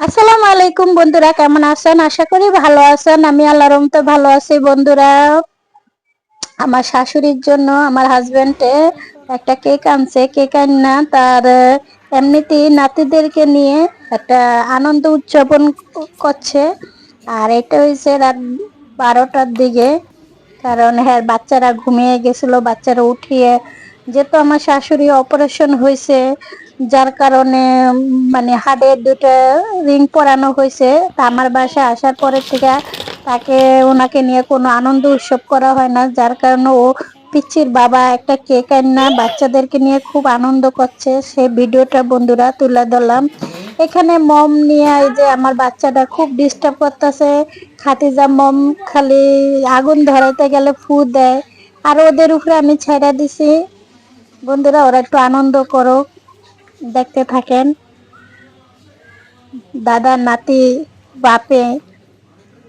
আসসালামু আলাইকুম বন্ধুরা, কেমন আছেন? আশা করি ভালো আছেন। আমি আল্লাহর রহমতে ভালো আছি বন্ধুরা। আমার শাশুড়ির জন্য আমার হাজবেন্ডে একটা কেক আনছে। কেক আনা তার এমনিতেই নাতিদেরকে নিয়ে একটা আনন্দ উদযাপন করছে। আর এটা হয়েছে রাত 12টার দিকে। কারণ হ্যাঁ, বাচ্চারা ঘুমিয়ে গেছিল, বাচ্চারা উঠিয়ে যেহেতু আমার শাশুড়ি অপারেশন হয়েছে, যার কারণে মানে হাড়ে দুটো রিং পরানো হয়েছে। তা আমার বাসায় আসার পরের থেকে তাকে ওনাকে নিয়ে কোনো আনন্দ উৎসব করা হয় না, যার কারণে ও পিচ্চির বাবা একটা কেক আনা বাচ্চাদেরকে নিয়ে খুব আনন্দ করছে। সেই ভিডিওটা বন্ধুরা তুলে ধরলাম। এখানে মম নিয়ে এই যে আমার বাচ্চাটা খুব ডিস্টার্ব করতেছে। খাতিজা মম খালি আগুন ধরাইতে গেলে ফু দেয়। আর ওদের উপরে আমি ছেড়ে দিছি। বন্ধুরা, ওরা একটু আনন্দ করো, দেখতে থাকেন। দাদা নাতি বাপে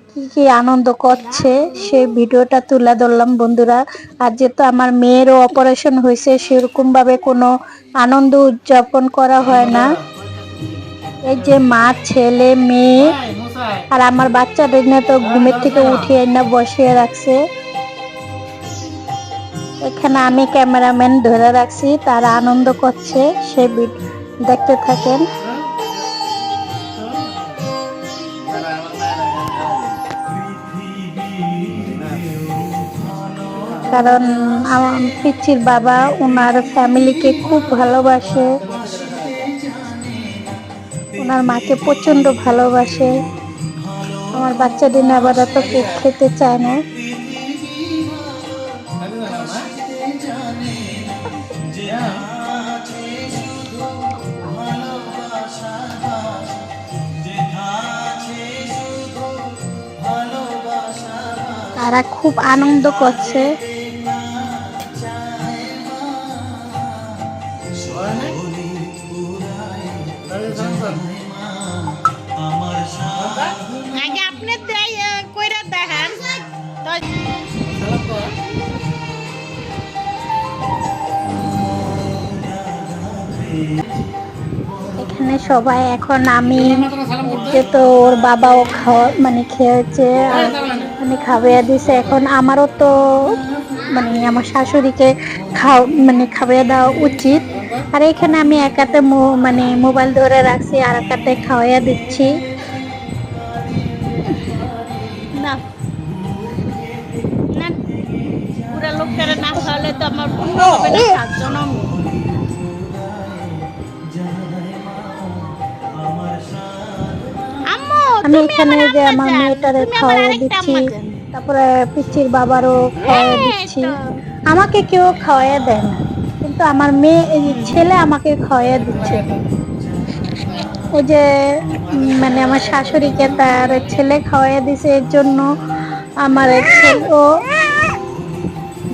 কি কি আনন্দ করছে সেই ভিডিওটা তুলে ধরলাম বন্ধুরা। আর যেহেতু আমার মেয়েরও অপারেশন হয়েছে, সেরকম ভাবে কোনো আনন্দ উদযাপন করা হয় না। এই যে মা, ছেলে, মেয়ে আর আমার বাচ্চাদের নিয়ে তো ঘুমের থেকে উঠিয়ে না বসিয়ে রাখছে। এখানে আমি ক্যামেরাম্যান ধরে রাখছি, তারা আনন্দ করছে, সে দেখতে থাকেন। কারণ আমার পিচ্চির বাবা ওনার ফ্যামিলিকে খুব ভালোবাসে, ওনার মাকে প্রচন্ড ভালোবাসে। আমার বাচ্চাদের আবার এত কেক খেতে চায় না। তারা খুব আনন্দ করছে। এখানে সবাই এখন আমি তো ওর বাবাও খাওয়া মানে খেয়েছে, আর মানে খাওয়াইয়া দিছে। এখন আমারও তো মানে আমার শাশুড়িকে মানে খাওয়াইয়া দেওয়া উচিত। আর এখানে আমি একাতে মানে মোবাইল ধরে রাখছি, আর একাতে খাওয়াইয়া দিচ্ছি। না না, পুরা লোকটারে না খাওয়ালে তো আমার পূর্ণ হবে না 7 জনম। আমি এখানে যে আমার মেয়েটারে খাওয়াইয়া দিচ্ছি, তারপরে পিচ্চির বাবারও খাওয়াইয়া দিচ্ছি। আমাকে কেউ খাওয়াইয়া দেয় না, কিন্তু আমার মেয়ে ছেলে আমাকে খাওয়াইয়া দিচ্ছে। ওই যে মানে আমার শাশুড়িকে তার ছেলে খাওয়াইয়া দিছে, এর জন্য আমার ছেলেও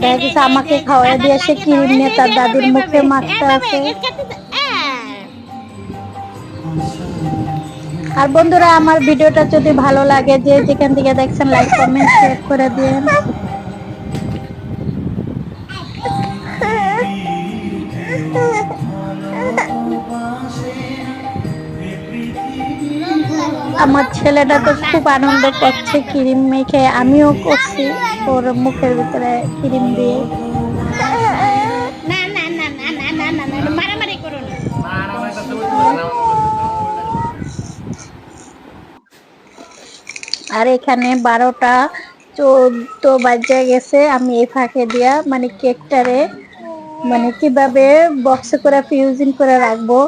দেখা গেছে আমাকে খাওয়াইয়া দিয়ে সে ক্রিম নিয়ে তার দাদির মুখে মাখতে আছে। আর বন্ধুরা, আমার ভিডিওটা যদি ভালো লাগে, যে যেখান থেকে দেখছেন লাইক কমেন্ট শেয়ার করে দিন। আমার ছেলেটা তো খুব আনন্দ করছে ক্রিম মেখে, আমিও করছি ওর মুখের ভিতরে ক্রিম দিয়ে। আর এখানে 12টা 14 বাজে গেছে। আমি এই ফাঁকে দিয়া মানে কেকটারে মানে কিভাবে বক্সে করে ফিউজিং করে রাখবো।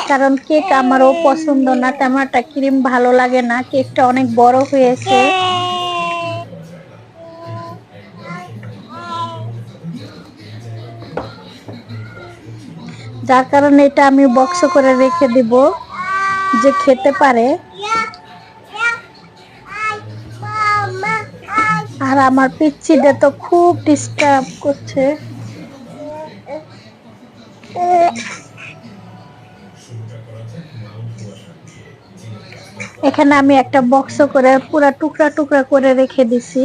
কারণ কেক আমারও পছন্দ না, তেমন একটা ক্রিম ভালো লাগে না, কেকটা অনেক বড় হয়েছে। যার কারণে এটা আমি বক্স করে রেখে দিব, যে খেতে পারে। আর আমার পিচ্চিটা তো খুব ডিস্টার্ব করছে। এখানে আমি একটা বক্স করে পুরা টুকরা টুকরা করে রেখে দিছি।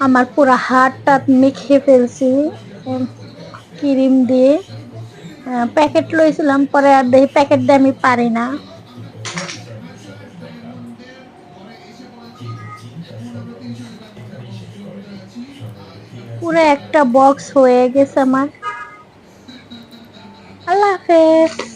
আমার পুরো হাতটা মেখে ফেলছি ক্রিম দিয়ে। প্যাকেট লইছিলাম, পরে আর দেখি প্যাকেট দিয়ে আমি পারি না। পুরো একটা বক্স হয়ে গেছে আমার। আল্লাহ হাফেজ।